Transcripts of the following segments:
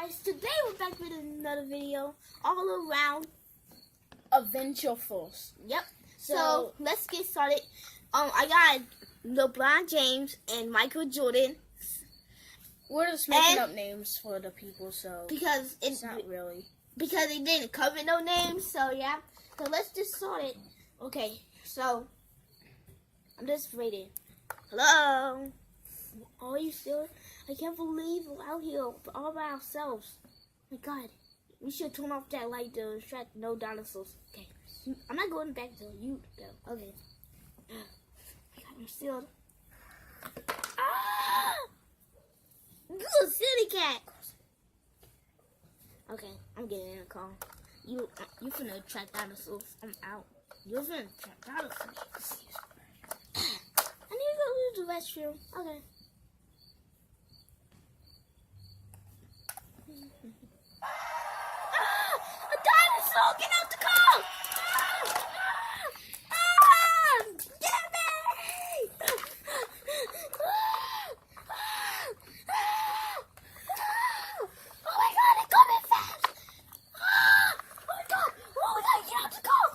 guys, today we're back with another video all around Adventure Force. Yep. So let's get started. I got LeBron James and Michael Jordan. We're just making up names for the people, so because it's not really. Because they didn't cover no names, so yeah. So let's just start it. Okay, so I'm just waiting. Hello? Are you still? I can't believe we're out here all by ourselves. My God, we should turn off that light to distract no dinosaurs. Okay, I'm not going back till you go. Okay. I'm still. Ah! Good silly cat. Okay, I'm getting in a car. You finna attract dinosaurs. I'm out. You're finna attract dinosaurs. I need to go use the restroom. Okay. A dinosaur! Get out the car! Get me! Oh my God, it's coming fast! Oh my God! Oh my God, get out the car!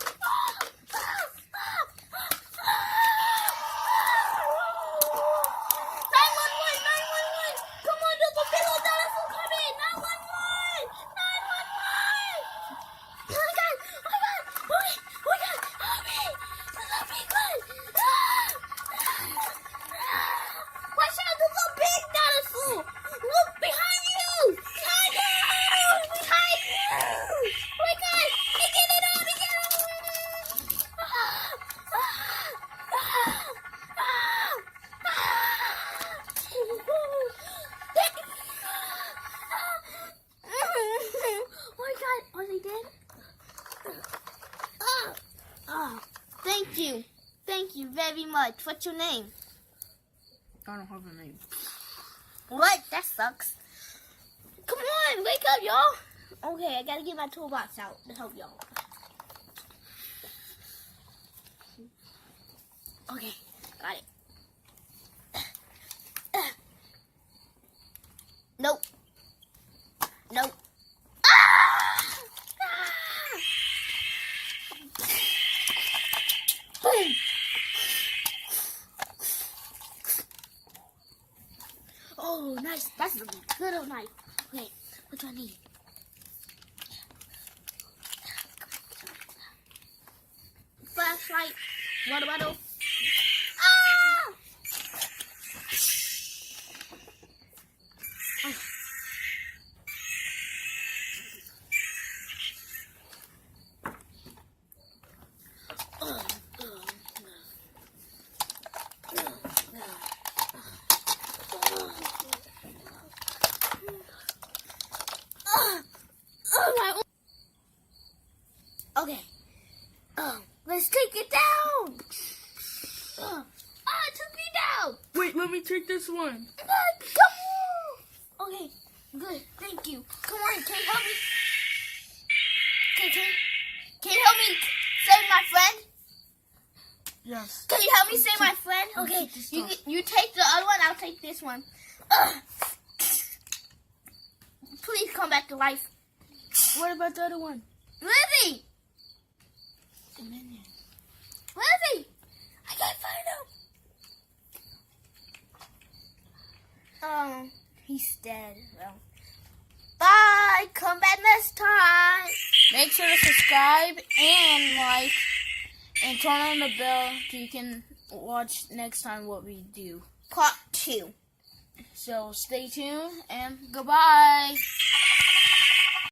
911! Come on, there's a big old dinosaur coming! 911! 911! Oh my God! Oh my God! Oh my God! Help me! Help me, God! Watch out! There's a big dinosaur! Look behind you! Behind you! Behind you! Oh my God! Get it on! Get it on! Oh my God! Are they dead? Thank you. Thank you very much. What's your name? I don't have a name. What? That sucks. Come on, wake up, y'all. Okay, I gotta get my toolbox out to help y'all. Okay, got it. Nope. Nope. Boom. Oh, nice. That's a good old knife. Okay, what do I need? Flashlight. Water bottle. Ah! Okay. Let's take it down. It took me down. Wait, let me take this one. Come on. Okay, good. Thank you. Come on, can you help me? Can you help me save my friend? Yes. Can you help me save my friend? Okay, you take the other one, I'll take this one. Please come back to life. What about the other one? Lizzie! Dominion. Lizzie! I can't find him. He's dead. Well, bye. Come back next time. Make sure to subscribe and like and turn on the bell so you can watch next time what we do. Part 2. So stay tuned and goodbye.